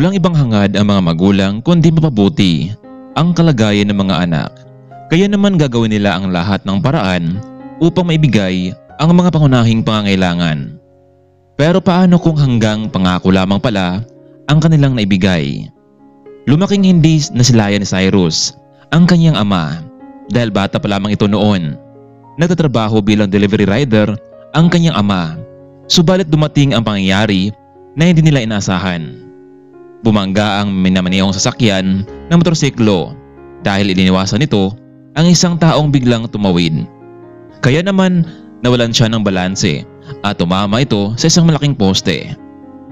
Walang ibang hangad ang mga magulang kundi mapabuti ang kalagayan ng mga anak. Kaya naman gagawin nila ang lahat ng paraan upang maibigay ang mga pangunahing pangangailangan. Pero paano kung hanggang pangako lamang pala ang kanilang naibigay? Lumaking hindi nasilayan ni Cyrus ang kanyang ama dahil bata pa lamang ito noon. Nagtatrabaho bilang delivery rider ang kanyang ama. Subalit dumating ang pangyayari na hindi nila inaasahan. Bumangga ang minamaniyong sasakyan ng motorsiklo dahil iniwasan nito ang isang taong biglang tumawid. Kaya naman nawalan siya ng balanse at tumama ito sa isang malaking poste.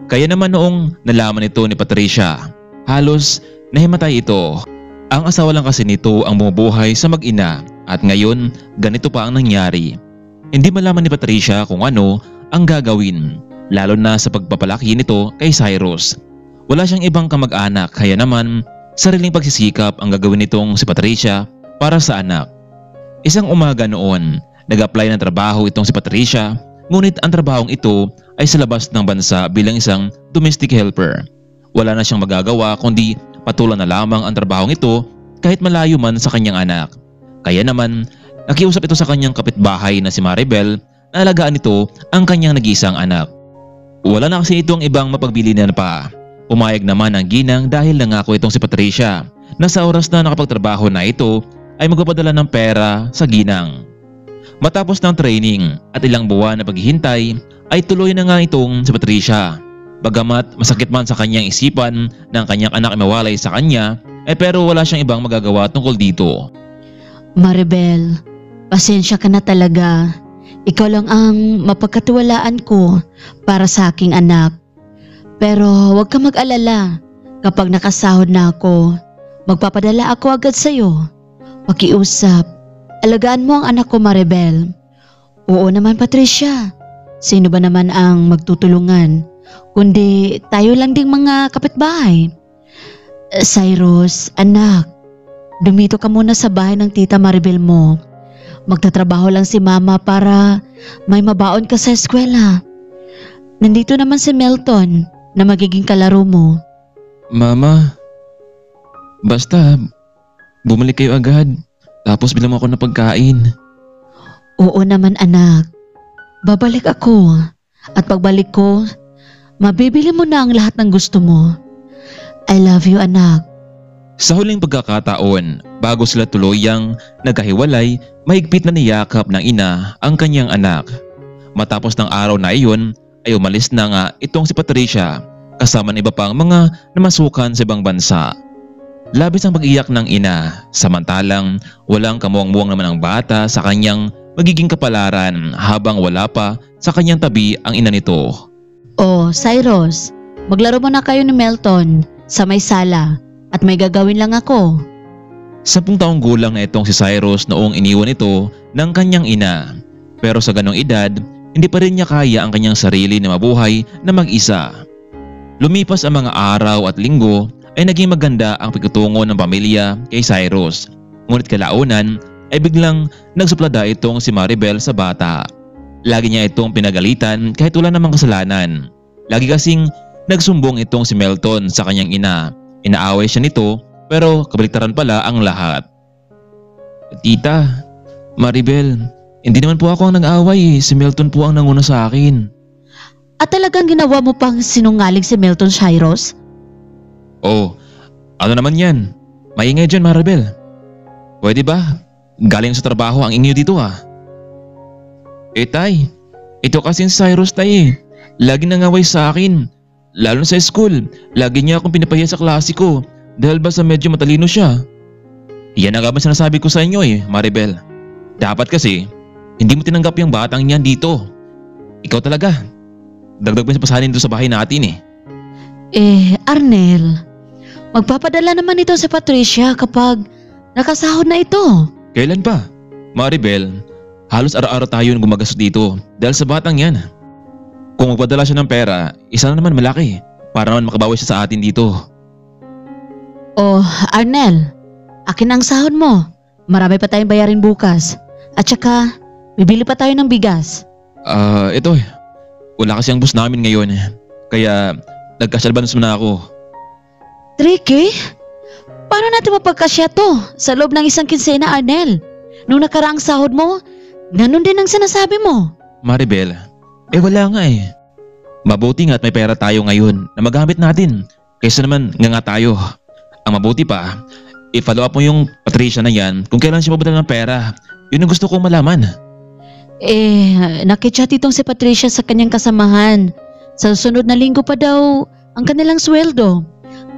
Kaya naman noong nalaman ito ni Patricia, halos nahimatay ito. Ang asawa lang kasi nito ang bumubuhay sa mag-ina at ngayon ganito pa ang nangyari. Hindi malaman ni Patricia kung ano ang gagawin, lalo na sa pagpapalaki nito kay Cyrus. Wala siyang ibang kamag-anak kaya naman sariling pagsisikap ang gagawin nitong si Patricia para sa anak. Isang umaga noon, nag-apply ng trabaho itong si Patricia, ngunit ang trabahong ito ay sa labas ng bansa bilang isang domestic helper. Wala na siyang magagawa kundi patulan na lamang ang trabahong ito kahit malayo man sa kanyang anak. Kaya naman, nakiusap ito sa kanyang kapitbahay na si Maribel na alagaan ito ang kanyang nag-iisang anak. Wala na kasi itong ibang mapagbilinan pa. Pumayag naman ang ginang dahil nangako itong si Patricia na sa oras na nakapagtrabaho na ito ay magpapadala ng pera sa ginang. Matapos ng training at ilang buwan na paghihintay ay tuloy na nga itong si Patricia. Bagamat masakit man sa kanyang isipan na ang kanyang anak ay mawalay sa kanya, pero wala siyang ibang magagawa tungkol dito. Maribel, pasensya ka na talaga. Ikaw lang ang mapagkatiwalaan ko para sa aking anak. Pero huwag ka mag-alala. Kapag nakasahod na ako, magpapadala ako agad sa'yo. Pakiusap, alagaan mo ang anak ko, Maribel. Oo naman, Patricia. Sino ba naman ang magtutulungan? Kundi tayo lang ding mga kapitbahay. Cyrus, anak, dumito ka muna sa bahay ng tita Maribel mo. Magtatrabaho lang si mama para may mabaon ka sa eskwela. Nandito naman si Melton na magiging kalaro mo. Mama, basta bumalik kayo agad tapos bilang mo ako ng pagkain. Oo naman anak, babalik ako at pagbalik ko, mabibili mo na ang lahat ng gusto mo. I love you anak. Sa huling pagkakataon, bago sila tuluyang nagkahiwalay, mahigpit na niyakap ng ina ang kanyang anak. Matapos ng araw na iyon ay umalis na nga itong si Patricia kasama ng iba pang mga namasukan sa ibang bansa. Labis ang pag-iyak ng ina, samantalang walang kamuwang-muwang naman ang bata sa kanyang magiging kapalaran habang wala pa sa kanyang tabi ang ina nito. Oh, Cyrus, maglaro mo na kayo ni Melton sa may sala at may gagawin lang ako. 10 taong gulang na itong si Cyrus noong iniwan ito ng kanyang ina. Pero sa ganong edad, hindi pa rin niya kaya ang kanyang sarili na mabuhay na mag-isa. Lumipas ang mga araw at linggo ay naging maganda ang pagtutungo ng pamilya kay Cyrus. Ngunit kalaunan ay biglang nagsuplada itong si Maribel sa bata. Lagi niya itong pinagalitan kahit wala namang kasalanan. Lagi kasing nagsumbong itong si Melton sa kanyang ina. Inaaway siya nito pero kabaliktaran pala ang lahat. Tita, Maribel, hindi naman po ako ang nag-away. Si Melton po ang nanguna sa akin. At talagang ginawa mo pang sinungaling si Melton, Cyrus? Oh, ano naman yan? Maingay dyan, Maribel. Pwede ba? Galing sa trabaho ang inyo dito ah. Tay, ito kasi si Cyrus tay. Lagi nangaway sa akin. Lalo na sa school, lagi niya akong pinapahiya sa klase ko dahil basta medyo matalino siya. Yan ang ba sinasabi ko sa inyo Maribel. Dapat kasi, hindi mo tinanggap yung batang niyan dito. Ikaw talaga. Dagdag mo sa pasanin doon sa bahay natin Arnel, magpapadala naman ito sa Patricia kapag nakasahod na ito. Kailan pa? Maribel, halos araw-araw tayo gumagastos dito dahil sa batang yan. Kung magpadala siya ng pera, isa na naman malaki para naman makabawi siya sa atin dito. Oh, Arnel, akin ang sahod mo. Marami pa tayong bayarin bukas. At saka, bibili pa tayo ng bigas. Ito wala kasi ang boss namin ngayon. Kaya nagkasalbanos muna ako. Tricky? Paano natin mapagkasya to sa loob ng isang kinsena, Arnel? Nung nakaraang sahod mo, ganun din ang sinasabi mo. Maribel, wala nga eh. Mabuti nga at may pera tayo ngayon na magamit natin kaysa naman nga tayo. Ang mabuti pa, i-follow up mo yung Patricia na yan kung kailan siya mabutan ng pera. Yun ang gusto kong malaman. Nakichat itong si Patricia sa kanyang kasamahan. Sa susunod na linggo pa daw ang kanilang sweldo.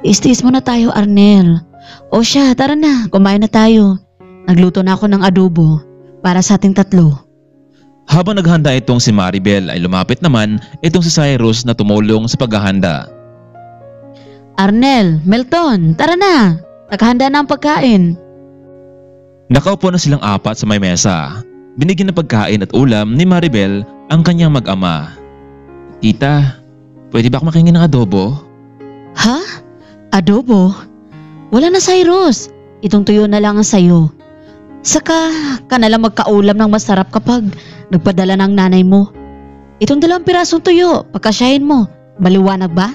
Istiis muna tayo, Arnel. O siya, tara na, kumain na tayo. Nagluto na ako ng adobo para sa ating tatlo. Habang naghanda itong si Maribel ay lumapit naman itong si Cyrus na tumulong sa paghahanda. Arnel, Melton, tara na. Naghanda na ang pagkain. Nakaupo na silang apat sa may mesa. Binigyan ng pagkain at ulam ni Maribel ang kanyang mag-ama. Tita, pwede ba ako makingin ng adobo? Ha? Adobo? Wala na, Cyrus. Itong tuyo na lang ang sayo. Saka ka na lang magkaulam ng masarap kapag nagpadala ng nanay mo. Itong 2 pirasong tuyo, pagkasyahin mo. Maliwanag ba?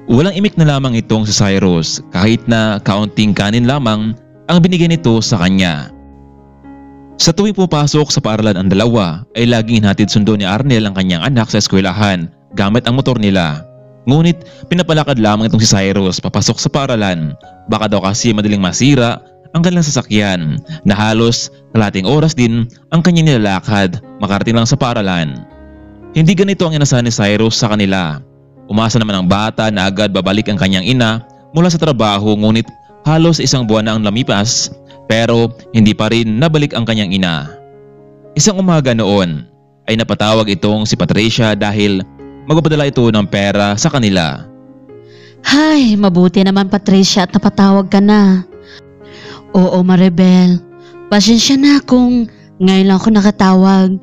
Walang imik na lamang itong si Cyrus kahit na kaunting kanin lamang ang binigay nito sa kanya. Sa tuwing pupasok sa paaralan ang dalawa ay laging hinatid sundo ni Arnel ang kanyang anak sa eskwelahan gamit ang motor nila. Ngunit pinapalakad lamang itong si Cyrus papasok sa paaralan. Baka daw kasi madaling masira ang kanilang sasakyan na halos kalating oras din ang kanyang nilalakad makarating lang sa paaralan. Hindi ganito ang inasahan ni Cyrus sa kanila. Umasa naman ang bata na agad babalik ang kanyang ina mula sa trabaho ngunit halos 1 buwan na ang lamipas pero hindi pa rin nabalik ang kanyang ina. Isang umaga noon ay napatawag itong si Patricia dahil magpapadala ito ng pera sa kanila. Hay, mabuti naman, Patricia, at napatawag ka na. Oo, Maribel. Pasensya na kung ngayon lang ako nakatawag.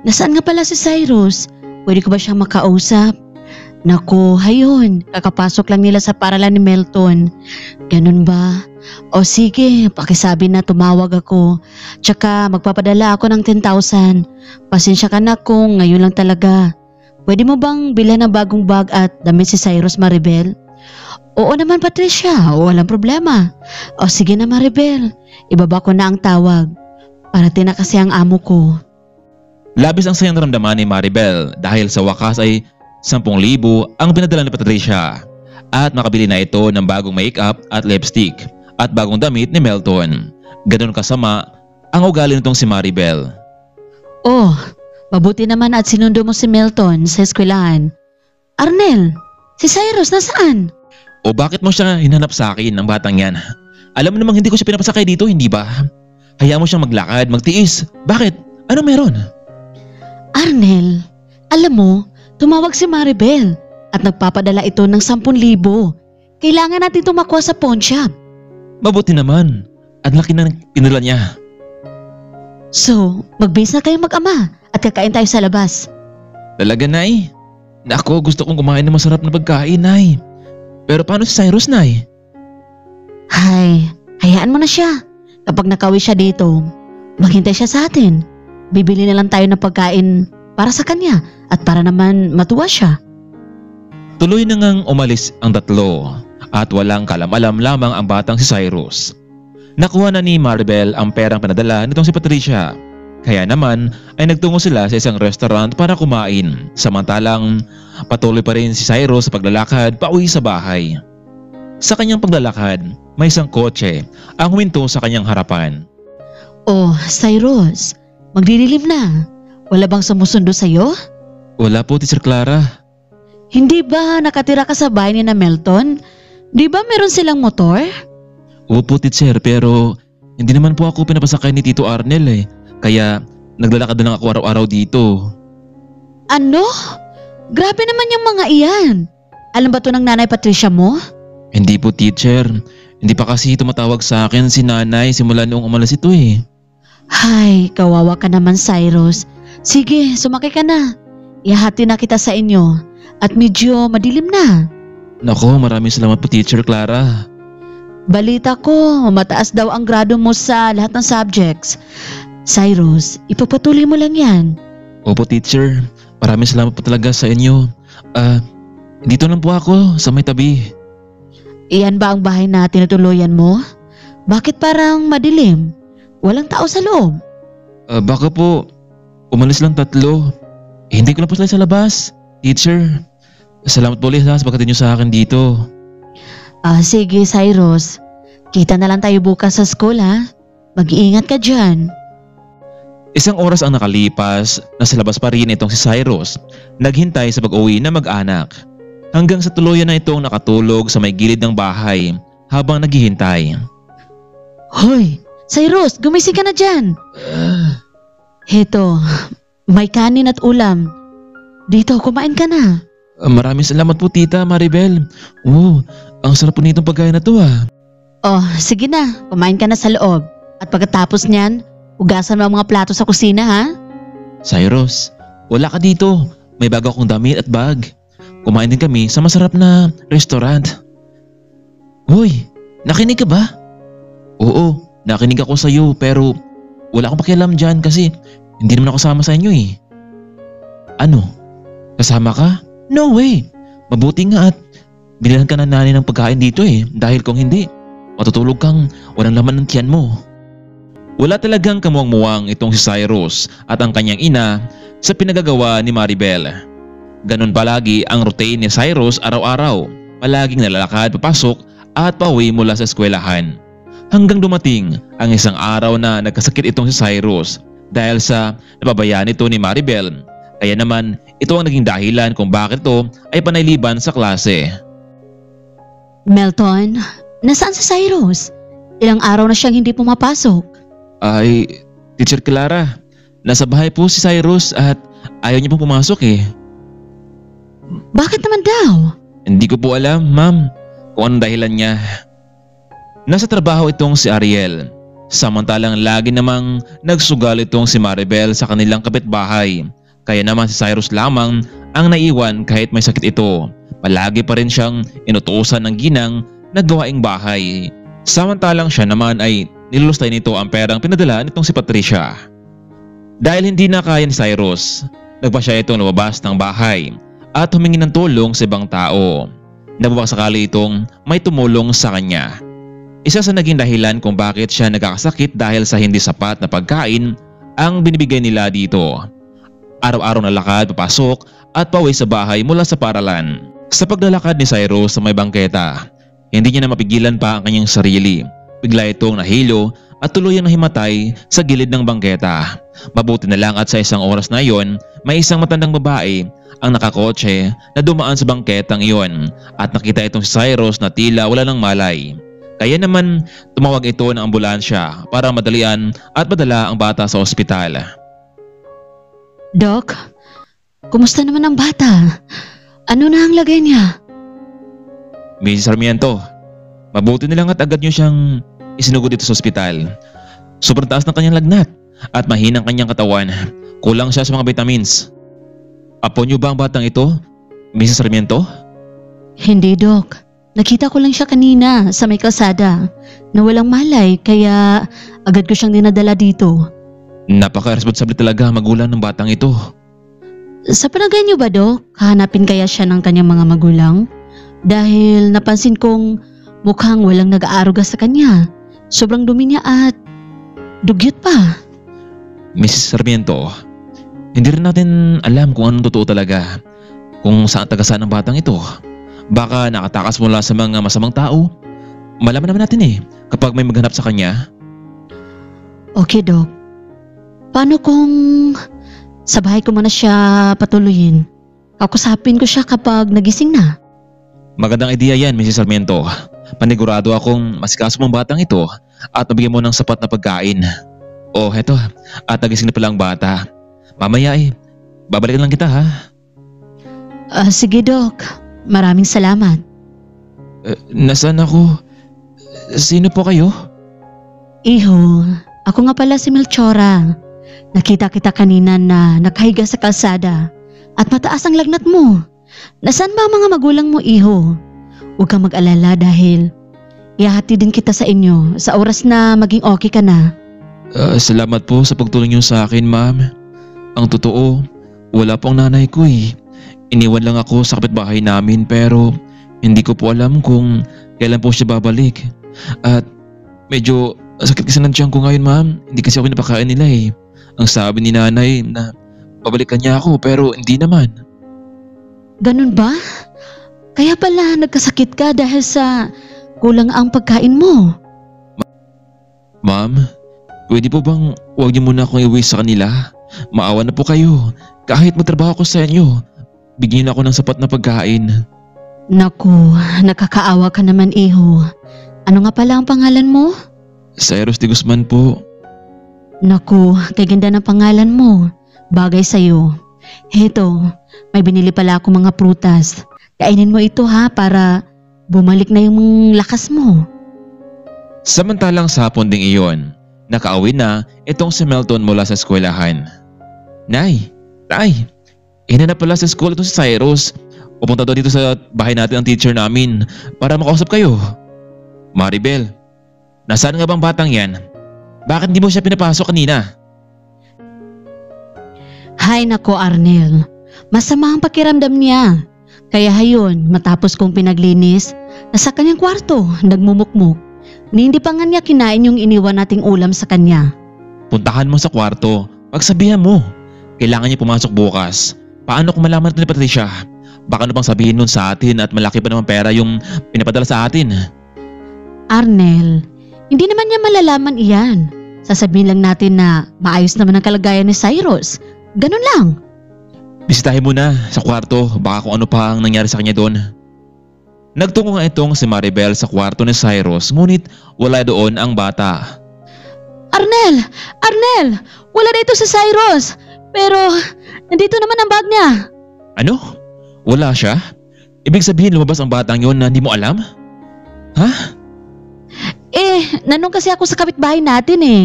Nasaan nga pala si Cyrus? Pwede ko ba siyang makausap? Naku, hayon. Kakapasok lang nila sa paaralan ni Melton. Ganun ba? O sige, pakisabi na tumawag ako. Tsaka magpapadala ako ng 10,000. Pasensya ka na kung ngayon lang talaga. Pwede mo bang bilhan ng bagong bag at damit si Cyrus, Maribel? Oo naman, Patricia. Walang problema. O sige na, Maribel. Ibaba ko na ang tawag. Parating na kasi ang amo ko. Labis ang sayang naramdaman ni Maribel dahil sa wakas ay 10,000 ang pinadala ni Patricia at makabili na ito ng bagong makeup at lipstick at bagong damit ni Melton. Ganon kasama ang ugali nitong si Maribel. Oh, mabuti naman at sinundo mo si Melton sa eskwelahan. Arnel, si Cyrus nasaan? O bakit mo siya hinanap sa akin ng batang yan? Alam mo namang hindi ko siya pinapasakay dito, hindi ba? Hayaan mo siyang maglakad, magtiis. Bakit? Ano meron? Arnel, alam mo, tumawag si Maribel at nagpapadala ito ng 10,000. Kailangan natin ito makuha sa pawn shop. Mabuti naman. Ang laki na pinadala niya. So, magbihis na kayo mag-ama at kakain tayo sa labas. Talaga, Nay? Nako, gusto kong kumain ng masarap na pagkain, Nay. Pero paano si Cyrus, Nay? Hay, hayaan mo na siya. Kapag nakawi siya dito, maghintay siya sa atin. Bibili na lang tayo ng pagkain para sa kanya at para naman matuwa siya. Tuloy na ngang umalis ang tatlo at walang kalam-alam lamang ang batang si Cyrus. Nakuha na ni Maribel ang perang pinadala nitong si Patricia. Kaya naman ay nagtungo sila sa isang restaurant para kumain. Samantalang patuloy pa rin si Cyrus sa paglalakad pauwi sa bahay. Sa kanyang paglalakad, may isang kotse ang huminto sa kanyang harapan. Oh, Cyrus, magdidilim na. Wala bang sumusundo sa'yo? Wala po, Teacher Clara. Hindi ba nakatira ka sa bahay ni na Melton? Di ba meron silang motor? Opo, Teacher, pero hindi naman po ako pinapasakay ni Tito Arnel eh. Kaya naglalakad na lang ako araw-araw dito. Ano? Grabe naman yung mga iyan. Alam ba to ng nanay Patricia mo? Hindi po, Teacher. Hindi pa kasi tumatawag sa akin si nanay simula noong umalis ito eh. Hay, kawawa ka naman, Cyrus. Sige, sumakay ka na. Ihati na kita sa inyo. At medyo madilim na. Nako, maraming salamat po, Teacher Clara. Balita ko, mataas daw ang grado mo sa lahat ng subjects. Cyrus, ipagpatuloy mo lang yan. Opo, Teacher. Maraming salamat po talaga sa inyo. Dito lang po ako sa may tabi. Iyan ba ang bahay na tinutuluyan mo? Bakit parang madilim? Walang tao sa loob. Baka po umalis lang 3. Hindi ko lang po sila sa labas. Teacher, salamat po ulit sa pagkatin niyo sa akin dito. Sige Cyrus. Kita na lang tayo bukas sa school ha. Mag-iingat ka dyan. 1 oras ang nakalipas, nasa labas pa rin itong si Cyrus, naghintay sa pag-uwi na mag-anak. Hanggang sa tuluyan na itong nakatulog sa may gilid ng bahay habang naghihintay. Hoy, Cyrus, gumising ka na dyan. Heto, may kanin at ulam. Dito, kumain ka na. Maraming salamat po Tita Maribel. Ang sarap po nitong pagkain na to Oh, sige na, kumain ka na sa loob. At pagkatapos niyan, hugasan mo ang mga plato sa kusina ha. Cyrus, wala ka dito. May bago akong damit at bag. Kumain din kami sa masarap na restaurant. Hoy, nakinig ka ba? Oo, nakinig ako sa iyo pero wala akong pakialam dyan kasi hindi naman ako kasama sa inyo eh. Ano? Kasama ka? No way! Mabuti nga at bilhan ka na nani ng pagkain dito eh dahil kung hindi, matutulog kang walang laman ng tiyan mo. Wala talagang kamuwang-muwang itong si Cyrus at ang kanyang ina sa pinagagawa ni Maribel. Ganon palagi ang routine ni Cyrus araw-araw, palaging nalalakad papasok at pauwi mula sa eskwelahan. Hanggang dumating ang isang araw na nagkasakit itong si Cyrus dahil sa napabayaan ito ni Maribel. Kaya naman ito ang naging dahilan kung bakit ito ay panayliban sa klase. Melton, nasaan si Cyrus? Ilang araw na siyang hindi pumapasok. Ay, Teacher Clara, nasa bahay po si Cyrus at ayaw niya pong pumasok eh. Bakit naman daw? Hindi ko po alam, ma'am, kung anong dahilan niya. Nasa trabaho itong si Ariel, samantalang lagi namang nagsugal itong si Maribel sa kanilang kapitbahay. Kaya naman si Cyrus lamang ang naiwan kahit may sakit ito. Palagi pa rin siyang inutusan ng ginang na gawaing bahay. Samantalang siya naman ay nilulustay nito ang perang pinadala nitong si Patricia. Dahil hindi na kaya ni Cyrus, nagpa siya itong lumabas ng bahay at humingi ng tulong sa ibang tao. Nagbabasakali itong may tumulong sa kanya. Isa sa naging dahilan kung bakit siya nagkakasakit dahil sa hindi sapat na pagkain ang binibigay nila dito. Araw-araw na lakad papasok at pauwi sa bahay mula sa paaralan. Sa paglalakad ni Cyrus sa may bangketa, hindi niya na mapigilan pa ang kanyang sarili. Bigla itong nahilo at tuluyang nahimatay sa gilid ng bangketa. Mabuti na lang at sa 1 oras na iyon, may isang matandang babae ang nakakotse na dumaan sa bangketang iyon at nakita itong si Cyrus na tila wala ng malay. Kaya naman tumawag ito ng ambulansya para madalian at madala ang bata sa ospital. Doc, kumusta naman ang bata? Ano na ang lagay niya? Mrs. Sarmiento, mabuti na lang at agad niyo siyang isinugod dito sa ospital. Sobrang taas ng kanyang lagnat at mahinang kanyang katawan. Kulang siya sa mga vitamins. Apo niyo ba ang batang ito, Mrs. Sarmiento? Hindi, Doc. Nakita ko lang siya kanina sa may kalsada na walang malay kaya agad ko siyang dinadala dito. Napaka-responsable talaga magulang ng batang ito. Sa palagay niyo ba, Doc, hahanapin kaya siya ng kanyang mga magulang? Dahil napansin kong mukhang walang nag-aaruga sa kanya. Sobrang dumi niya at dugyot pa. Mrs. Sarmiento, hindi rin natin alam kung anong totoo talaga. Kung saan taga-saan ang batang ito. Baka nakatakas mula sa mga masamang tao. Malaman naman natin kapag may maghanap sa kanya. Okay, Doc. Paano kung sa bahay ko muna siya patuloyin? Kakusapin ko siya kapag nagising na. Magandang ideya yan, Mrs. Sarmiento. Panigurado akong masikaso mong batang ito at mabigyan mo ng sapat na pagkain. Oh, heto. At nagising na pala ang bata. Mamaya babalikan lang kita ha. Sige, Doc. Maraming salamat. Nasaan ako? Sino po kayo? Iho, ako nga pala si Melchora. Nakita kita kanina na nakahiga sa kalsada at mataas ang lagnat mo. Nasaan ba ang mga magulang mo, Iho? Huwag kang mag-alala dahil ihahati din kita sa inyo sa oras na maging okay ka na. Salamat po sa pagtulong niyo sa akin, ma'am. Ang totoo, wala po ang nanay ko. Iniwan lang ako sa kapitbahay namin pero hindi ko po alam kung kailan po siya babalik. At medyo sakit kasi ng tiyan ko ngayon, ma'am. Hindi kasi ako pinapakain nila eh. Ang sabi ni nanay na babalikan niya ako pero hindi naman. Ganun ba? Kaya pala nagkasakit ka dahil sa kulang ang pagkain mo. Ma'am, pwede po bang huwag niyo muna akong iuwi sa kanila? Maawa na po kayo. Kahit magtrabaho ko sa inyo, bigyan ako ng sapat na pagkain. Naku, nakakaawa ka naman, iho. Ano nga pala ang pangalan mo? Cyrus de Guzman po. Naku, kay ganda ng pangalan mo. Bagay sa'yo. Heto, may binili pala ako mga prutas. Kainin mo ito ha para bumalik na yung lakas mo. Samantalang sa hapon ding iyon, nakauwi na itong si Melton mula sa eskwelahan. Nay, tay, ina na pala sa school itong si Cyrus. Pupunta daw dito sa bahay natin ang teacher namin para makausap kayo. Maribel, nasaan nga bang batang yan? Bakit hindi mo siya pinapasok kanina? Hay nako Arnel, masama ang pakiramdam niya. Kaya hayon, matapos kong pinaglinis, nasa kanyang kwarto, nagmumukmuk. Ni hindi pa nga niya kinain yung iniwan nating ulam sa kanya. Puntahan mo sa kwarto, pagsabihan mo. Kailangan niya pumasok bukas. Paano kung malaman ito ni Patricia? Baka ano pang sabihin nun sa atin at malaki pa naman pera yung pinapadala sa atin. Arnel, hindi naman niya malalaman iyan. Sasabihin lang natin na maayos naman ang kalagayan ni Cyrus. Ganun lang. Bisitahin mo na sa kwarto, baka kung ano pa ang nangyari sa kanya doon. Nagtungo nga itong si Maribel sa kwarto ni Cyrus, ngunit wala doon ang bata. Arnel! Arnel! Wala na ito si Cyrus! Pero nandito naman ang bag niya. Ano? Wala siya? Ibig sabihin lumabas ang batang yon na hindi mo alam? Ha? Nanong kasi ako sa kapitbahay natin eh.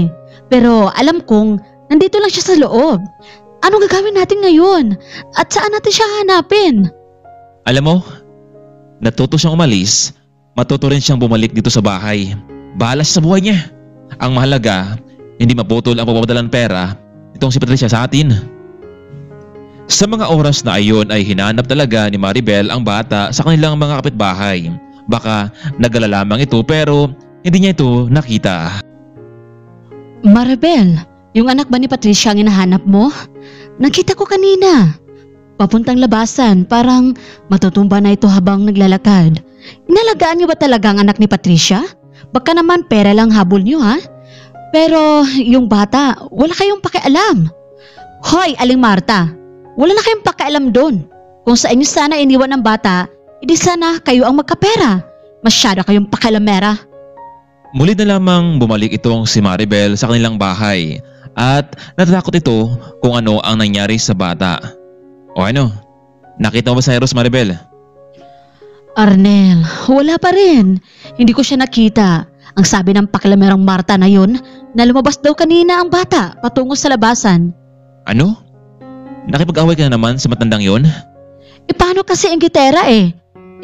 Pero alam kong nandito lang siya sa loob. Anong gagawin natin ngayon? At saan natin siya hanapin? Alam mo, natuto siyang umalis, matuto rin siyang bumalik dito sa bahay. Bahala siya sa buhay niya. Ang mahalaga, hindi maputol ang pagpapadala ng pera itong si Patricia sa atin. Sa mga oras na ayon ay hinanap talaga ni Maribel ang bata sa kanilang mga kapitbahay. Baka nag-alala lamang ito pero hindi niya ito nakita. Maribel, yung anak ba ni Patricia ang hinahanap mo? Nakita ko kanina. Papuntang labasan, parang matutumba na ito habang naglalakad. Inalagaan niyo ba talaga ang anak ni Patricia? Baka naman pera lang habol niyo ha? Pero yung bata, wala kayong pakialam. Hoy, Aling Marta, wala na kayong pakialam doon. Kung sa inyo sana iniwan ng bata, hindi sana kayo ang magkapera. Masyado kayong pakialamera. Muli na lamang bumalik itong si Maribel sa kanilang bahay at natatakot ito kung ano ang nangyari sa bata. O ano, nakita mo ba si Cyrus, Maribel? Arnel, wala pa rin. Hindi ko siya nakita. Ang sabi ng pakialamerang Marta na yun, na lumabas daw kanina ang bata patungo sa labasan. Ano? Nakipag-away ka na naman sa matandang yon? Paano kasi ang gitera eh?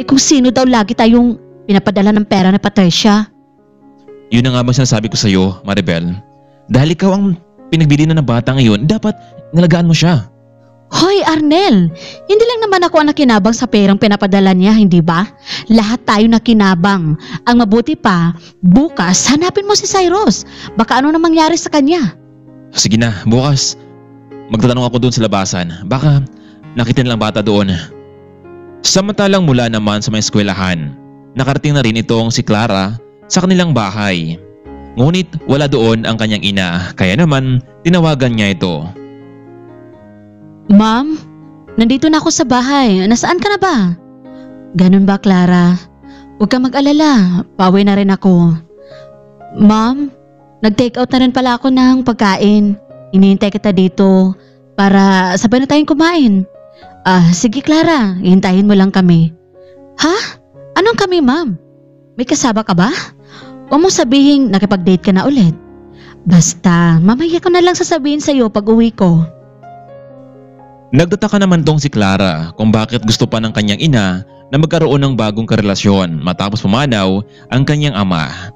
Kung sino daw lagi tayong pinapadala ng pera na Patricia? Yun na nga ba sinasabi ko sa iyo, Maribel? Dahil ikaw ang pinagbili na ng bata ngayon, dapat nalagaan mo siya. Hoy Arnel, hindi lang naman ako ang nakinabang sa perang pinapadala niya, hindi ba? Lahat tayo nakinabang. Ang mabuti pa, bukas hanapin mo si Cyrus. Baka ano na mangyari sa kanya. Sige na, bukas. Magtatanong ako doon sa labasan. Baka nakita nilang bata doon. Samantalang mula naman sa may eskwelahan, nakarating na rin itong si Clara sa kanilang bahay. Ngunit wala doon ang kanyang ina, kaya naman tinawagan niya ito. Ma'am, nandito na ako sa bahay. Nasaan ka na ba? Ganun ba, Clara? Huwag kang mag-alala. Pauwi na rin ako. Ma'am, nag-take out na rin pala ako ng pagkain. Hinihintay kita dito para sabay na tayong kumain. Sige Clara, hintayin mo lang kami. Ha? Anong kami, ma'am? May kasama ka ba? Huwag mong sabihin nakipag-date ka na ulit. Basta, mamaya ko na lang sasabihin sa'yo pag uwi ko. Nagtataka naman tong si Clara kung bakit gusto pa ng kanyang ina na magkaroon ng bagong karelasyon matapos pumanaw ang kanyang ama.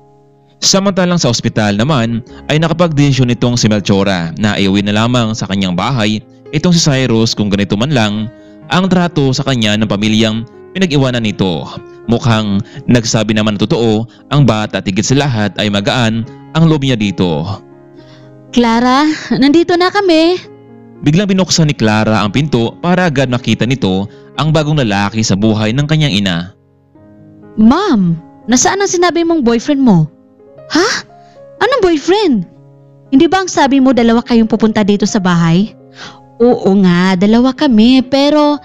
Samantalang sa ospital naman ay nakapag-desisyon itong si Melchora na iuwi na lamang sa kanyang bahay itong si Cyrus kung ganito man lang ang trato sa kanya ng pamilyang pinag-iwanan nito. Mukhang nagsabi naman ng totoo ang bata at higit sa lahat ay magaan ang loob niya dito. Clara, nandito na kami. Biglang binuksan ni Clara ang pinto para agad makita nito ang bagong lalaki sa buhay ng kanyang ina. Ma'am, nasaan ang sinabi mong boyfriend mo? Ha? Anong boyfriend? Hindi ba ang sabi mo dalawa kayong pupunta dito sa bahay? Oo nga, dalawa kami, pero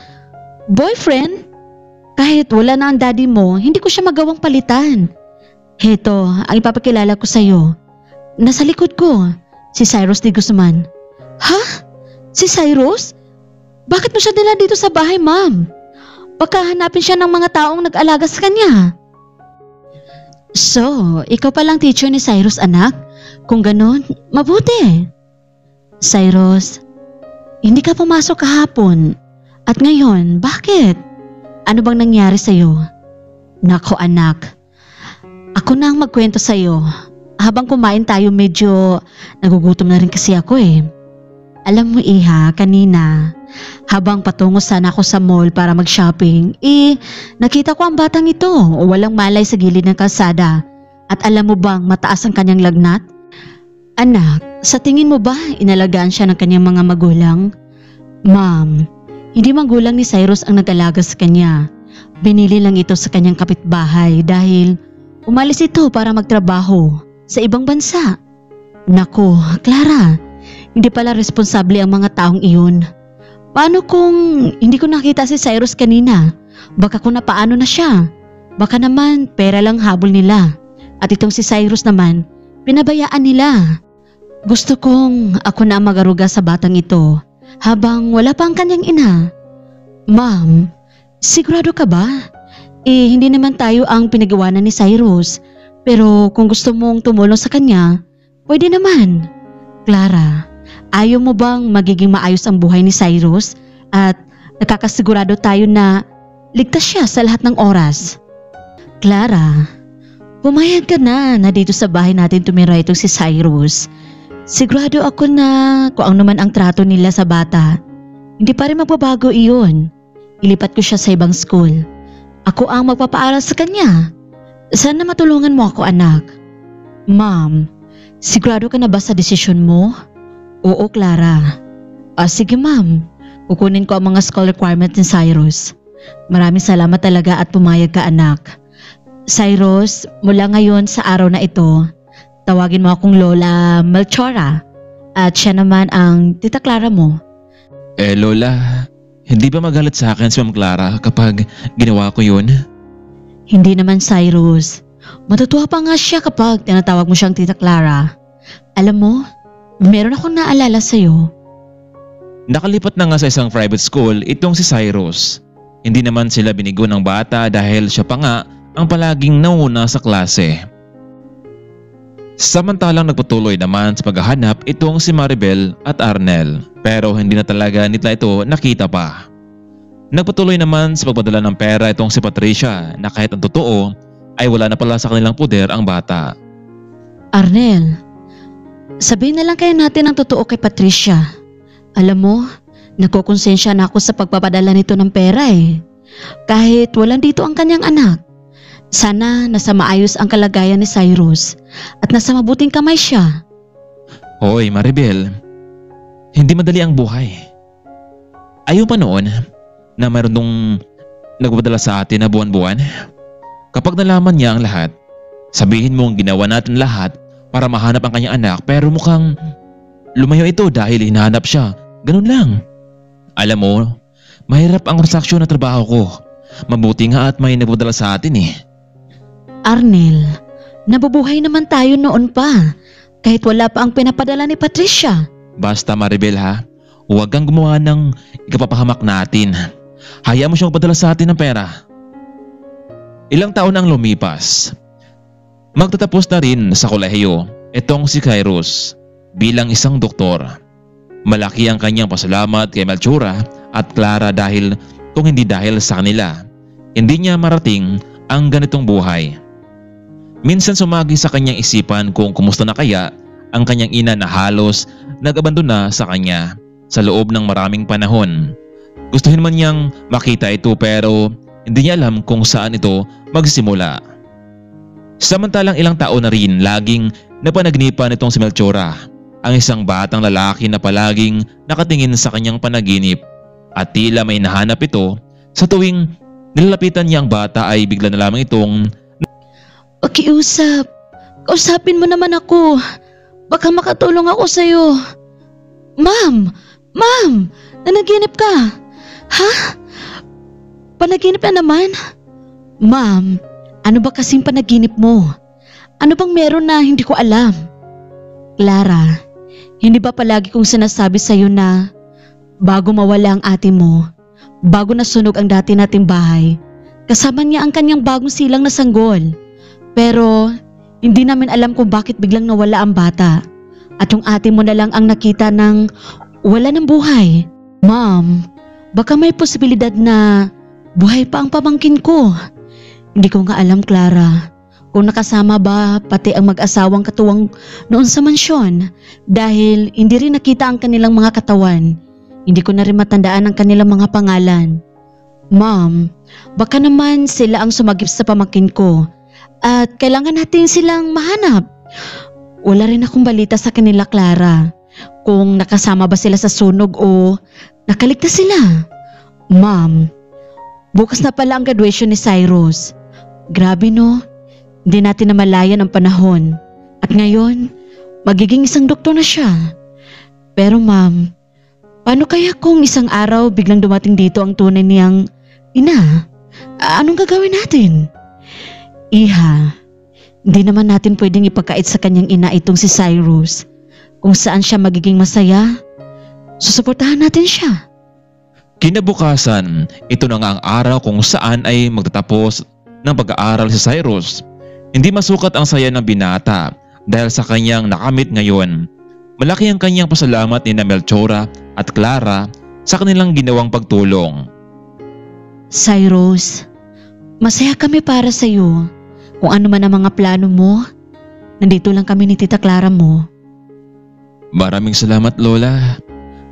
boyfriend? Kahit wala na ang daddy mo, hindi ko siya magawang palitan. Heto, ang ipapakilala ko sa'yo. Nasa likod ko, si Cyrus de Guzman. Ha? Si Cyrus? Bakit mo siya dinala dito sa bahay, ma'am? Baka hanapin siya ng mga taong nag-alaga sa kanya. So, ikaw palang teacher ni Cyrus, anak? Kung ganun, mabuti. Cyrus, hindi ka pumasok kahapon. At ngayon, bakit? Ano bang nangyari sa'yo? Nako anak, ako na ang magkwento sa'yo. Habang kumain tayo medyo nagugutom na rin kasi ako eh. Alam mo iha, kanina, habang patungo sana ako sa mall para mag-shopping, nakita ko ang batang ito, walang malay sa gilid ng kalsada. At alam mo bang mataas ang kanyang lagnat? Anak, sa tingin mo ba inalagaan siya ng kanyang mga magulang? Ma'am, hindi magulang ni Cyrus ang nag-alaga sa kanya. Binili lang ito sa kanyang kapitbahay dahil umalis ito para magtrabaho sa ibang bansa. Nako, Clara, hindi pala responsable ang mga taong iyon. Paano kung hindi ko nakita si Cyrus kanina? Baka kung napaano na siya. Baka naman pera lang habol nila. At itong si Cyrus naman, pinabayaan nila. Gusto kong ako na ang magaruga sa batang ito habang wala pa ang kanyang ina. Ma'am, sigurado ka ba? Hindi naman tayo ang pinagawanan ni Cyrus. Pero kung gusto mong tumulong sa kanya, pwede naman. Clara, ayaw mo bang magiging maayos ang buhay ni Cyrus at nakakasigurado tayo na ligtas siya sa lahat ng oras? Clara, pumayag ka na dito sa bahay natin tumira itong si Cyrus. Sigurado ako na kung ano naman ang trato nila sa bata, hindi pa rin magbabago iyon. Ilipat ko siya sa ibang school. Ako ang magpapaaral sa kanya. Sana matulungan mo ako, anak. Ma'am, sigurado ka na ba sa desisyon mo? Oo, Clara. Sige ma'am, kukunin ko ang mga school requirements ni Cyrus. Maraming salamat talaga at pumayag ka, anak. Cyrus, mula ngayon sa araw na ito, tawagin mo akong Lola Melchora at siya naman ang Tita Clara mo. Lola, hindi ba magalit sa akin si Ma'am Clara kapag ginawa ko yun? Hindi naman, Cyrus. Matutuwa pa nga siya kapag tinatawag mo siyang Tita Clara. Alam mo, meron akong naalala sa'yo. Nakalipat na nga sa isang private school itong si Cyrus. Hindi naman sila binigo ng bata dahil siya pa nga ang palaging nauna sa klase. Samantalang nagpatuloy naman sa paghahanap itong si Maribel at Arnel, pero hindi na talaga nila ito nakita pa. Nagpatuloy naman sa pagpadala ng pera itong si Patricia na kahit ang totoo ay wala na pala sa kanilang puder ang bata. Arnel, sabihin na lang kaya natin ang totoo kay Patricia. Alam mo, nagkukonsensya na ako sa pagpapadala nito ng pera eh. Kahit walang dito ang kanyang anak. Sana nasa maayos ang kalagayan ni Cyrus at nasa mabuting kamay siya. Hoy Maribel, hindi madali ang buhay. Ayaw pa noon na mayroon nung nagpadala sa atin na buwan-buwan. Kapag nalaman niya ang lahat, sabihin mo ang ginawa natin lahat para mahanap ang kanyang anak, pero mukhang lumayo ito dahil hinahanap siya. Ganun lang. Alam mo, mahirap ang transaksyon na trabaho ko. Mabuti nga at may nagpadala sa atin eh. Arnel, nabubuhay naman tayo noon pa kahit wala pa ang pinapadala ni Patricia. Basta Maribel ha, huwag kang gumawa ng ikapapahamak natin. Hayaan mo siyang magpadala sa atin ng pera. Ilang taon ang lumipas. Magtatapos na rin sa kolehiyo itong si Cyrus bilang isang doktor. Malaki ang kanyang pasalamat kay Melchora at Clara dahil kung hindi dahil sa kanila, hindi niya marating ang ganitong buhay. Minsan sumagi sa kanyang isipan kung kumusta na kaya ang kanyang ina na halos nag-abandona sa kanya sa loob ng maraming panahon. Gustuhin man niyang makita ito pero hindi niya alam kung saan ito magsisimula. Samantalang ilang taon na rin laging napanaginipan itong si Melchora, ang isang batang lalaki na palaging nakatingin sa kanyang panaginip at tila may nahanap ito. Sa tuwing nilalapitan niya ang bata ay bigla na lamang itong Pakiusap. Kausapin mo naman ako. Baka makatulong ako sa'yo. Ma'am! Ma'am! Nanaginip ka? Ha? Panaginip na naman? Ma'am, ano ba kasing panaginip mo? Ano bang meron na hindi ko alam? Clara, hindi ba palagi kong sinasabi sa'yo na bago mawala ang ate mo, bago nasunog ang dati nating bahay, kasama niya ang kanyang bagong silang na sanggol. Pero hindi namin alam kung bakit biglang nawala ang bata at yung ate mo na lang ang nakita ng wala ng buhay. Ma'am, baka may posibilidad na buhay pa ang pamangkin ko. Hindi ko nga alam, Clara, kung nakasama ba pati ang mag-asawang katuwang noon sa mansyon dahil hindi rin nakita ang kanilang mga katawan. Hindi ko na rin matandaan ang kanilang mga pangalan. Ma'am, baka naman sila ang sumagip sa pamangkin ko at kailangan natin silang mahanap. Wala rin akong balita sa kanila, Clara, kung nakasama ba sila sa sunog o nakaligtas sila. Ma'am, bukas na pala ang graduation ni Cyrus. Grabe no, hindi natin namalayan ang panahon. At ngayon, magiging isang doktor na siya. Pero ma'am, paano kaya kung isang araw biglang dumating dito ang tunay niyang ina? Anong gagawin natin? Iha, hindi naman natin pwedeng ipagkait sa kanyang ina itong si Cyrus. Kung saan siya magiging masaya, susuportahan natin siya. Kinabukasan, ito na nga ang araw kung saan ay magtatapos ng pag-aaral si Cyrus. Hindi masukat ang saya ng binata dahil sa kanyang nakamit ngayon. Malaki ang kanyang pasalamat ni Melchora at Clara sa kanilang ginawang pagtulong. Cyrus, masaya kami para sa iyo. Kung ano man ang mga plano mo, nandito lang kami ni Tita Clara mo. Maraming salamat, Lola.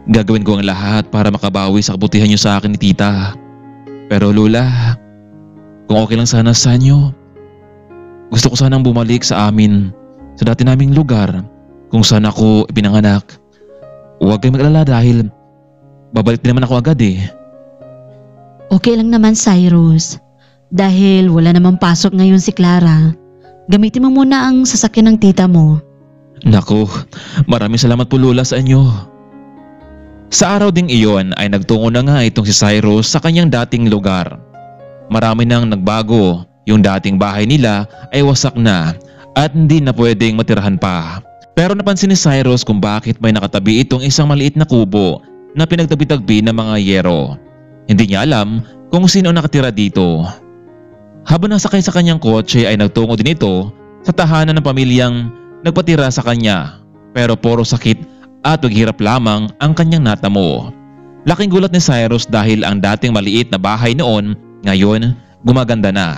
Gagawin ko ang lahat para makabawi sa kabutihan niyo sa akin ni Tita. Pero Lola, kung okay lang sana sa inyo, gusto ko sanang bumalik sa amin, sa dati naming lugar kung saan ako ipinanganak. Huwag kayong mag-alala dahil babalik din naman ako agad eh. Okay lang naman, Cyrus. Dahil wala namang pasok ngayon si Clara, gamitin mo muna ang sasakyan ng tita mo. Naku, maraming salamat po Lola sa inyo. Sa araw ding iyon ay nagtungo na nga itong si Cyrus sa kanyang dating lugar. Marami nang nagbago, yung dating bahay nila ay wasak na at hindi na pwedeng matirahan pa. Pero napansin ni Cyrus kung bakit may nakatabi itong isang maliit na kubo na pinagtabi-tagbi ng mga yero. Hindi niya alam kung sino nakatira dito. Habang nasakay sa kanyang kotse ay nagtungo din ito sa tahanan ng pamilyang nagpatira sa kanya. Pero puro sakit at paghirap lamang ang kanyang natamo. Laking gulat ni Cyrus dahil ang dating maliit na bahay noon ngayon gumaganda na.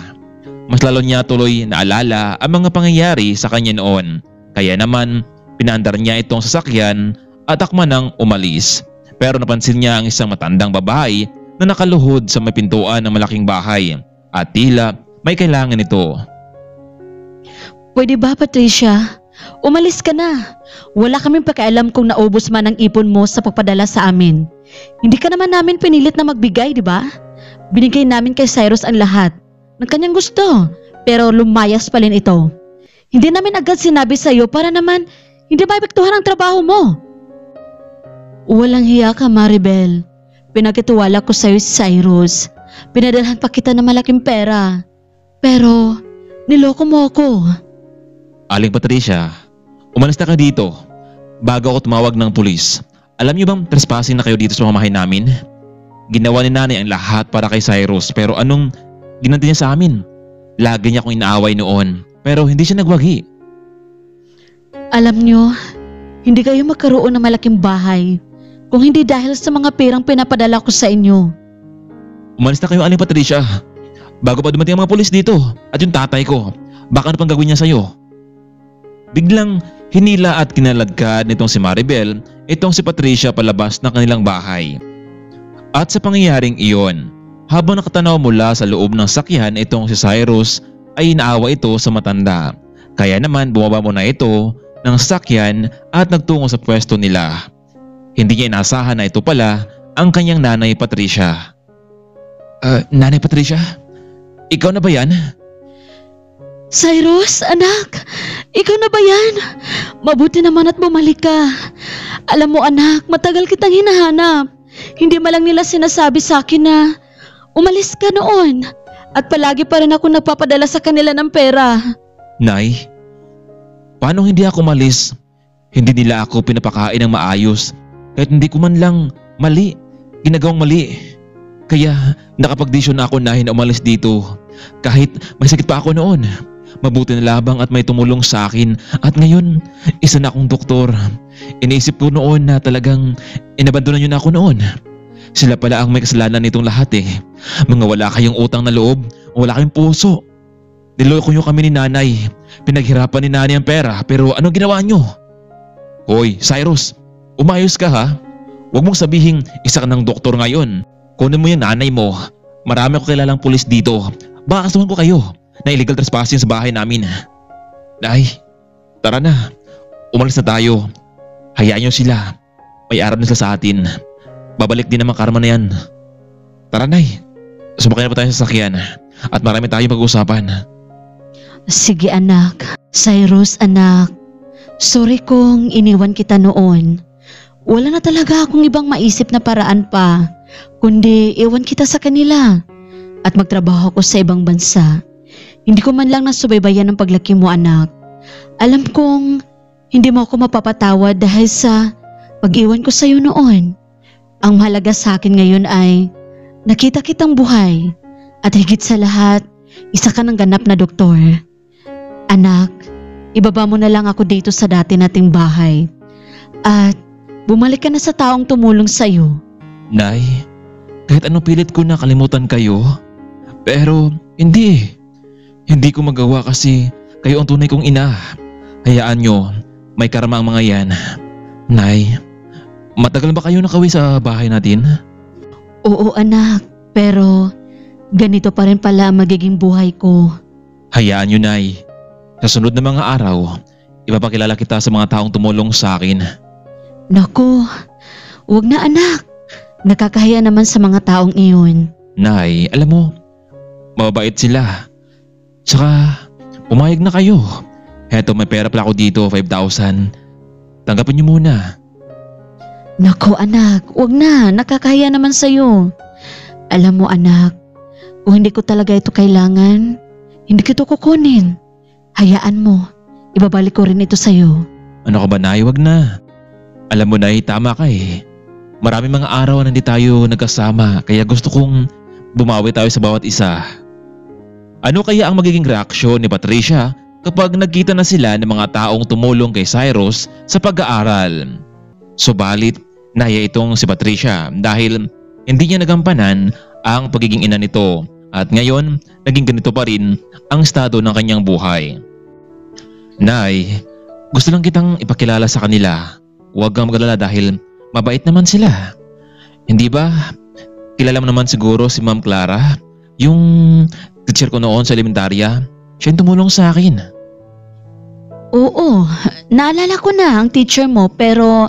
Mas lalo niya tuloy naalala ang mga pangyayari sa kanya noon. Kaya naman pinaandar niya itong sasakyan at akma nang umalis. Pero napansin niya ang isang matandang babae na nakaluhod sa may pintuan ng malaking bahay at tila may kailangan ito. Pwede ba, Patricia? Umalis ka na. Wala kaming pakialam kung naubos man ang ipon mo sa pagpadala sa amin. Hindi ka naman namin pinilit na magbigay, di ba? Binigay namin kay Cyrus ang lahat ng kanyang gusto, pero lumayas pa rin ito. Hindi namin agad sinabi sa iyo para naman hindi maipektuhan ang trabaho mo. Walang hiya ka, Maribel. Pinagkatiwala ko sa iyo si Cyrus. Pinadalhan pa kita ng malaking pera. Pero niloko mo ako. Aling Patricia, umalis na ka dito bago ako tumawag ng pulis. Alam niyo bang trespassing na kayo dito sa mamahay namin? Ginawa ni nanay ang lahat para kay Cyrus pero anong ginanti niya sa amin? Lagi niya akong inaaway noon pero hindi siya nagwagi. Alam niyo, hindi kayo magkaroon ng malaking bahay kung hindi dahil sa mga perang pinapadala ko sa inyo. Umalis na kayo, Aling Patricia. Bago pa dumating ang mga pulis dito at yung tatay ko, baka ano pang gagawin niya sa'yo? Biglang hinila at kinaladkad nitong si Maribel itong si Patricia palabas ng kanilang bahay. At sa pangyayaring iyon Habang nakatanaw mula sa loob ng sakyan itong si Cyrus ay naawa ito sa matanda. Kaya naman bumaba muna ito ng sakyan at nagtungo sa pwesto nila. Hindi niya inasahan na ito pala ang kanyang nanay Patricia. Nanay Patricia? Ikaw na ba yan? Cyrus, anak, ikaw na ba yan? Mabuti naman at bumalik ka. Alam mo anak, matagal kitang hinahanap. Hindi malang nila sinasabi sa akin na umalis ka noon at palagi pa rin ako nagpapadala sa kanila ng pera. Nay, paano hindi ako malis? Hindi nila ako pinapakain ng maayos kahit hindi ko man lang ginagawang mali. Kaya nakapagdesisyon na ako na umalis dito kahit may sakit pa ako noon. Mabuti na labang at may tumulong sa akin at ngayon isa na akong doktor. Iniisip ko noon na talagang inabandonan niyo na ako noon. Sila pala ang may kasalanan nitong lahat eh. Mga wala kayong utang na loob, wala kayong puso. Niloko niyo kami ni nanay. Pinaghirapan ni nanay ang pera pero anong ginawa niyo? Hoy Cyrus, umayos ka ha? Huwag mong sabihing isa ka ng doktor ngayon. Kunin mo yung nanay mo. Marami ako kilalang pulis dito. Baka kasuhan ko kayo na illegal trespassing sa bahay namin. Nay, tara na. Umalis na tayo. Hayaan niyo sila. May araw na sila sa atin. Babalik din naman karma na yan. Tara nay. Sumakay na pa tayo sa sasakyan at marami tayong pag-uusapan. Sige anak. Cyrus anak, sorry kung iniwan kita noon. Wala na talaga akong ibang maisip na paraan pa, kundi iwan kita sa kanila at magtrabaho ko sa ibang bansa. Hindi ko man lang nasubaybayan ang paglaki mo anak. Alam kong hindi mo ako mapapatawad dahil sa pag-iwan ko sa iyo noon. Ang mahalaga sa akin ngayon ay nakita kitang buhay at higit sa lahat, isa ka ng ganap na doktor. Anak, ibaba mo na lang ako dito sa dati nating bahay at bumalik ka na sa taong tumulong sa iyo. Nay, kahit anong pilit ko na kalimutan kayo, pero hindi. Hindi ko magawa kasi kayo ang tunay kong ina. Hayaan nyo, may karma ang mga yan. Nay, matagal ba kayo nakawi sa bahay natin? Oo anak, pero ganito pa rin pala ang magiging buhay ko. Hayaan nyo, Nay. Sa sunod na mga araw, ipapakilala kita sa mga taong tumulong sa akin. Naku, wag na anak. Nakakahiya naman sa mga taong iyon. Nay, alam mo, mababait sila. Tsaka, pumayag na kayo. Heto, may pera pala ako dito, 5,000. Tanggapin niyo muna. Naku anak, wag na. Nakakahiya naman sa'yo. Alam mo anak, kung hindi ko talaga ito kailangan, hindi ko ito kukunin. Hayaan mo, ibabalik ko rin ito sa'yo. Ano ka ba, Nay? Wag na. Alam mo, Nay, tama ka eh. Maraming mga araw na hindi tayo nagkasama kaya gusto kong bumawi tayo sa bawat isa. Ano kaya ang magiging reaksyon ni Patricia kapag nagkita na sila ng mga taong tumulong kay Cyrus sa pag-aaral? Subalit, naya itong si Patricia dahil hindi niya nagampanan ang pagiging ina nito at ngayon naging ganito pa rin ang estado ng kanyang buhay. Nay, gusto lang kitang ipakilala sa kanila. Huwag kang mag-alala dahil mabait naman sila. Hindi ba? Kilala mo naman siguro si Ma'am Clara, yung teacher ko noon sa elementarya. Siya yung tumulong sa akin. Oo, naalala ko na ang teacher mo pero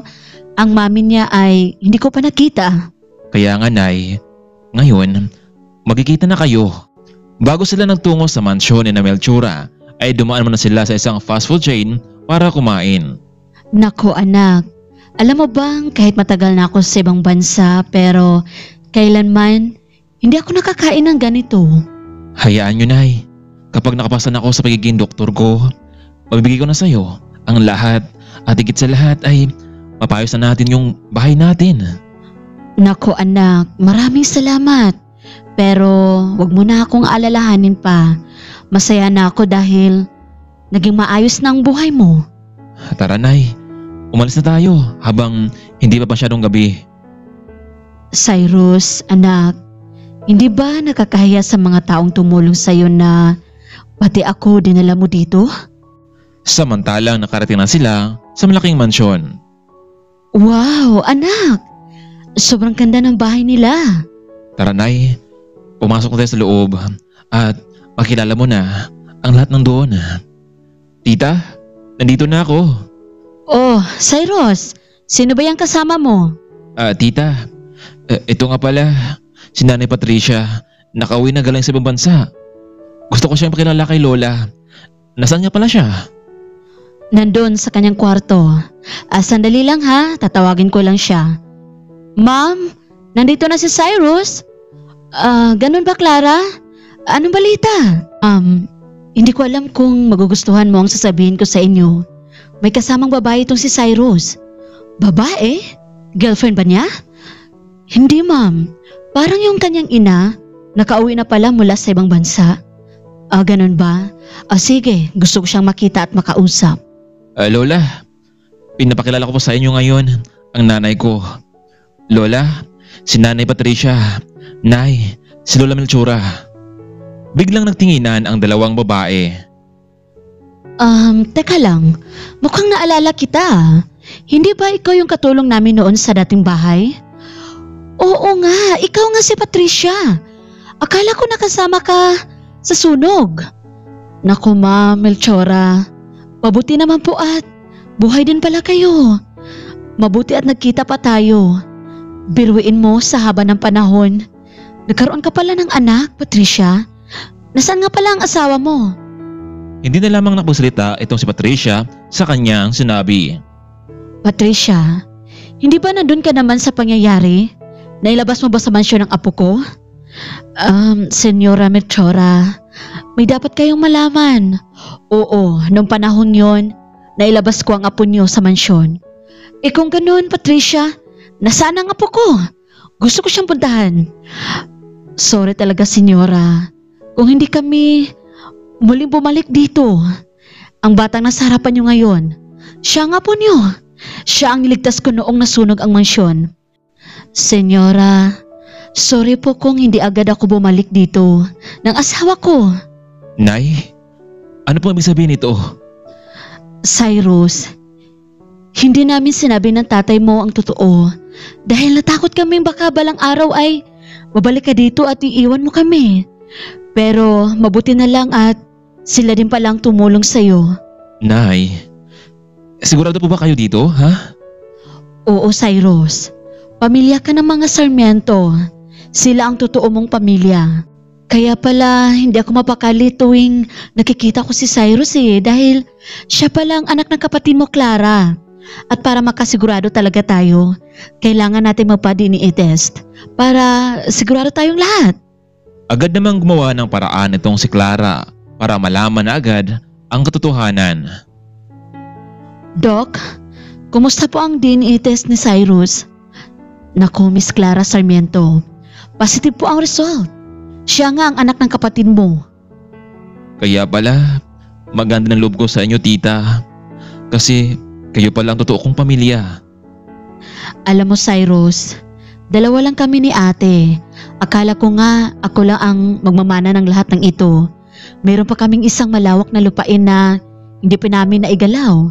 ang mami niya ay hindi ko pa nakita. Kaya nga, Nay, ngayon magkikita na kayo. Bago sila nagtungo sa mansyon ni Melchora ay dumaan muna sila sa isang fast food chain para kumain. Nako anak, alam mo bang kahit matagal na ako sa ibang bansa pero kailanman hindi ako nakakain ng ganito. Hayaan nyo, Nay. Kapag nakapasa na ako sa pagiging doktor ko, mabibigay ko na sa'yo ang lahat at higit sa lahat ay mapayos na natin yung bahay natin. Nako anak, maraming salamat. Pero wag mo na akong alalahanin pa. Masaya na ako dahil naging maayos na ang buhay mo. Tara, Nay. Umalis na tayo habang hindi pa masyadong gabi. Cyrus, anak, hindi ba nakakahiya sa mga taong tumulong sa'yo na pati ako dinala mo dito? Samantalang nakarating na sila sa malaking mansyon. Wow, anak! Sobrang ganda ng bahay nila. Tara, Nay. pumasok na tayo sa loob at makilala mo na ang lahat ng doon. Tita, nandito na ako. Oh, Cyrus, sino ba yung kasama mo? Tita, ito nga pala, si Nanay Patricia, nakauwi na galing sa ibang bansa. Gusto ko siyang pakilala kay Lola. Nasaan nga pala siya? Nandun sa kanyang kwarto. Sandali lang ha, tatawagin ko lang siya. Ma'am, nandito na si Cyrus? Ganun ba, Clara? Anong balita? Hindi ko alam kung magugustuhan mo ang sasabihin ko sa inyo. May kasamang babae itong si Cyrus. Babae? Girlfriend ba niya? Hindi, ma'am. Parang yung kanyang ina, nakauwi na pala mula sa ibang bansa. Ganun ba? Sige, gusto ko siyang makita at makausap. Lola, pinapakilala ko po sa inyo ngayon ang nanay ko. Lola, si Nanay Patricia. Nay, si Lola Melchora. Biglang nagtinginan ang dalawang babae. Teka lang. Mukhang naalala kita. Hindi ba ikaw yung katulong namin noon sa dating bahay? Oo nga, ikaw nga si Patricia. Akala ko nakasama ka sa sunog. Naku ma, Melchora. Mabuti naman po at buhay din pala kayo. Mabuti at nagkita pa tayo. Biruin mo sa haba ng panahon. Nagkaroon ka pala ng anak, Patricia. Nasaan nga pala ang asawa mo? Hindi na lamang nakapagsalita itong si Patricia sa kanyang sinabi. Patricia, hindi ba nandun ka naman sa pangyayari? Nailabas mo ba sa mansyon ng apo ko? Senyora Melchora, may dapat kayong malaman. Oo, nung panahon yon, nailabas ko ang apo niyo sa mansyon. Kung ganun, Patricia, nasaan ang apo ko? Gusto ko siyang puntahan. Sorry talaga, senyora. Kung hindi kami muling bumalik dito, ang batang nasa harapan niyo ngayon, siya ang apo niyo. Siya ang niligtas ko noong nasunog ang mansyon. Senyora, sorry po kung hindi agad ako bumalik dito ng asawa ko. Nay, ano pong ibig sabihin nito? Cyrus, hindi namin sinabi ng tatay mo ang totoo dahil natakot kami baka balang araw ay babalik ka dito at iiwan mo kami. Pero mabuti na lang at sila din palang tumulong sa'yo. Nay, sigurado po ba kayo dito, ha? Oo, Cyrus. Pamilya ka ng mga Sarmiento. Sila ang totoo mong pamilya. Kaya pala hindi ako mapakali tuwing nakikita ko si Cyrus dahil siya pala ang anak ng kapatid mo, Clara. At para makasigurado talaga tayo, kailangan natin magpa-DNA test para sigurado tayong lahat. Agad namang gumawa ng paraan itong si Clara para malaman na agad ang katotohanan. Doc, kumusta po ang DNA test ni Cyrus? Naku, Miss Clara Sarmiento, positive po ang result. Siya nga ang anak ng kapatid mo. Kaya pala, maganda ng loob ko sa inyo, tita. Kasi kayo pala ang totoo kong pamilya. Alam mo, Cyrus, dalawa lang kami ni ate. Akala ko nga ako lang ang magmamana ng lahat ng ito. Meron pa kaming isang malawak na lupain na hindi pa namin naigalaw.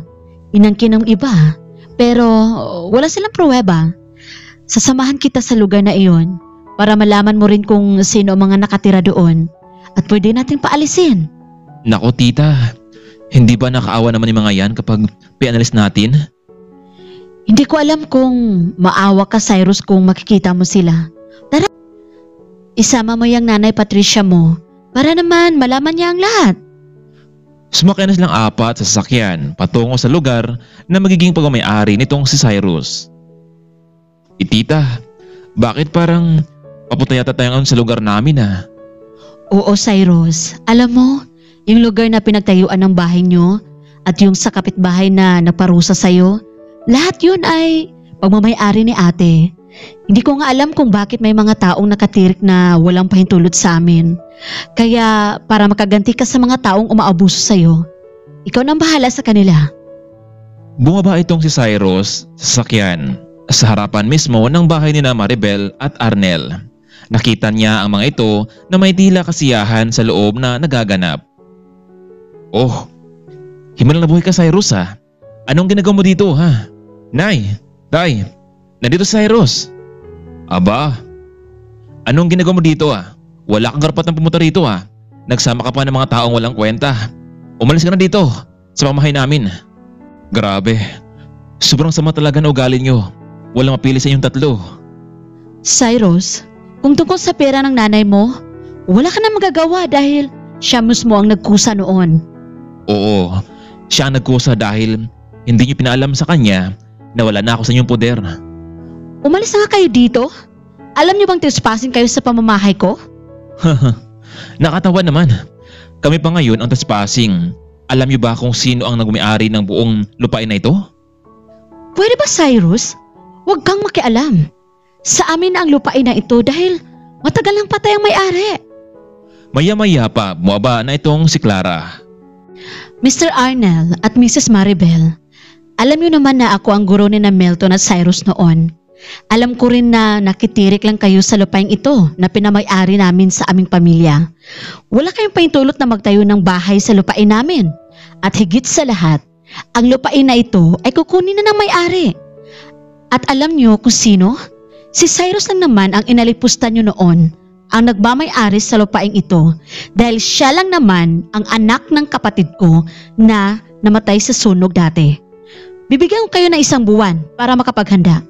Inangkin ng iba. Pero wala silang pruweba. Sasamahan kita sa lugar na iyon para malaman mo rin kung sino ang mga nakatira doon at pwede natin paalisin. Nako tita, hindi ba nakaawa naman yung mga yan kapag pianalis natin? Hindi ko alam kung maawa ka, Cyrus, kung makikita mo sila. Tara, isama mo yung Nanay Patricia mo para naman malaman niya ang lahat. Sumakay na silang apat sa sasakyan patungo sa lugar na magiging pagmamayari nitong si Cyrus. Tita, bakit parang papunta yata tayo sa lugar namin Oo, Cyrus. Alam mo, yung lugar na pinagtayuan ng bahay nyo at yung sa kapitbahay na nagparusa sa'yo, lahat yun ay pagmamayari ni ate. Hindi ko nga alam kung bakit may mga taong nakatirik na walang pahintulot sa amin. Kaya para makaganti ka sa mga taong umaabuso sa'yo, ikaw nang bahala sa kanila. Bumaba itong si Cyrus sa sasakyan sa harapan mismo ng bahay ni Maribel at Arnel. Nakita niya ang mga ito na may tila kasiyahan sa loob na nagaganap. Oh, himala na buhay ka, Cyrus ha? Anong ginagawa mo dito ha? Nay, Tay, nandito si Cyrus. Aba, anong ginagawa mo dito Wala kang karapatang pumunta rito ha. Nagsama ka pa ng mga taong walang kwenta. Umalis ka na dito sa pamahay namin. Grabe. Sobrang sama talaga na ugali nyo. Walang mapili sa inyong tatlo. Cyrus, kung tungkol sa pera ng nanay mo, wala ka na magagawa dahil siya mismo ang nagkusa noon. Oo, siya ang nagkusa dahil hindi niyo pinaalam sa kanya na wala na ako sa inyong poder. Umalis na nga kayo dito? Alam niyo bang trespassing kayo sa pamamahay ko? Nakatawa naman. Kami pa ngayon ang trespassing. Alam niyo ba kung sino ang nagmay-ari ng buong lupain na ito? Pwede ba, Cyrus? Huwag kang makialam. Sa amin na ang lupain na ito dahil matagal nang patay ang may-ari. Maya-maya pa bumaba na itong si Clara. Mr. Arnel at Mrs. Maribel, alam niyo naman na ako ang guro ni na Milton at Cyrus noon. Alam ko rin na nakitirik lang kayo sa lupain ito na pinamay-ari namin sa aming pamilya. Wala kayong paintulot na magtayo ng bahay sa lupain namin. At higit sa lahat, ang lupain na ito ay kukunin na ng may-ari. At alam niyo kung sino? Si Cyrus lang naman ang inalipustan niyo noon, ang nagmamay-ari sa lupain ito dahil siya lang naman ang anak ng kapatid ko na namatay sa sunog dati. Bibigyan ko kayo ng 1 buwan para makapaghanda.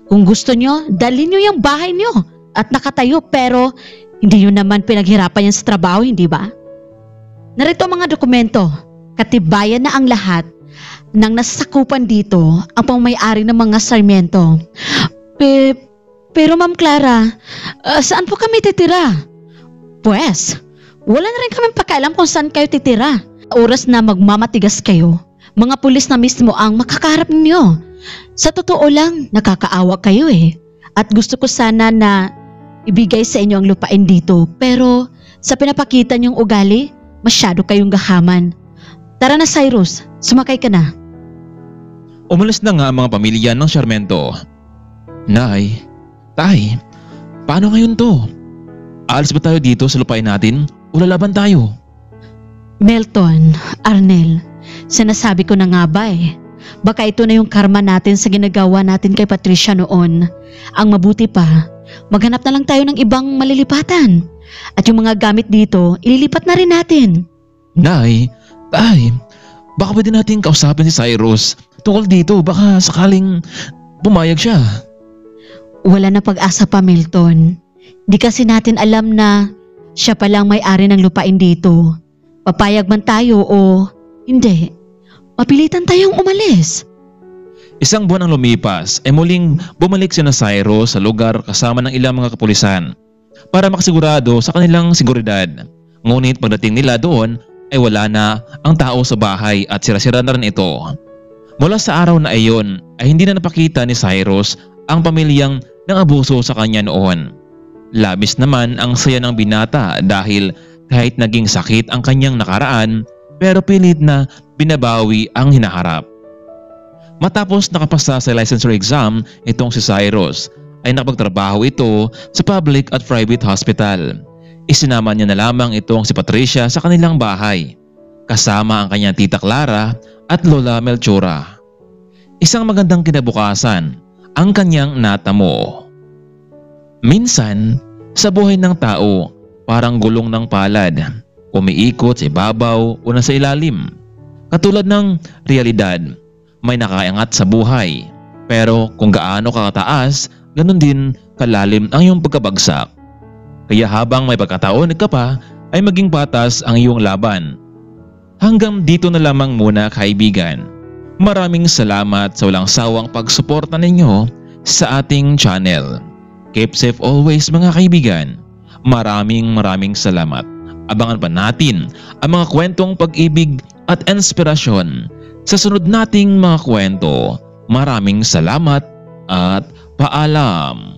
Kung gusto nyo, dalhin nyo yung bahay nyo at nakatayo pero hindi nyo naman pinaghirapan yan sa trabaho, hindi ba? Narito ang mga dokumento. Katibayan na ang lahat ng nasasakupan dito ang pamay-ari ng mga sarmiento. Pero Ma'am Clara, saan po kami titira? Pues, wala na rin kami pakialam kung saan kayo titira. Oras na magmamatigas kayo, mga pulis na mismo ang makakaharap ninyo. Sa totoo lang, nakakaawa kayo eh. At gusto ko sana na ibigay sa inyo ang lupain dito. Pero sa pinapakita niyong ugali, masyado kayong gahaman. Tara na Cyrus, sumakay ka na. Umalis na nga ang mga pamilya ng Sarmiento. Nay, Tay, paano ngayon to? Aalis ba tayo dito sa lupain natin o lalaban tayo? Milton, Arnel, sinasabi ko na nga ba eh. Baka ito na yung karma natin sa ginagawa natin kay Patricia noon. Ang mabuti pa, maghanap na lang tayo ng ibang malilipatan. At yung mga gamit dito, ililipat na rin natin. Nay, Tay, baka pwede natin kausapin si Cyrus tungkol dito, baka sakaling pumayag siya. Wala na pag-asa pa, Milton. Di kasi natin alam na siya palang may-ari ng lupain dito. Papayag man tayo o hindi. Mapilitan tayong umalis. 1 buwan ang lumipas ay muling bumalik si Cyrus sa lugar kasama ng ilang mga kapulisan para makasigurado sa kanilang seguridad. Ngunit pagdating nila doon ay wala na ang tao sa bahay at sira-sira na rin ito. Mula sa araw na iyon ay hindi na napakita ni Cyrus ang pamilyang nang abuso sa kanya noon. Labis naman ang saya ng binata dahil kahit naging sakit ang kanyang nakaraan pero pilit na binabawi ang hinaharap. Matapos nakapasa sa licensure exam, itong si Cyrus ay nakapagtrabaho ito sa public at private hospital. Isinama niya na lamang itong si Patricia sa kanilang bahay, kasama ang kanyang tita Clara at lola Melchora. Isang magandang kinabukasan ang kanyang natamo. Minsan, sa buhay ng tao, parang gulong ng palad, umiikot sa ibabaw o nasa ilalim. Katulad ng realidad, may nakaangat sa buhay. Pero kung gaano ka kataas, ganun din kalalim ang iyong pagkabagsak. Kaya habang may pagkataon ka pa, ay maging patas ang iyong laban. Hanggang dito na lamang muna kaibigan. Maraming salamat sa walang sawang pagsuporta ninyo sa ating channel. Keep safe always mga kaibigan. Maraming salamat. Abangan pa natin ang mga kwentong pag-ibig at inspirasyon sa sunod nating mga kwento. Maraming salamat at paalam.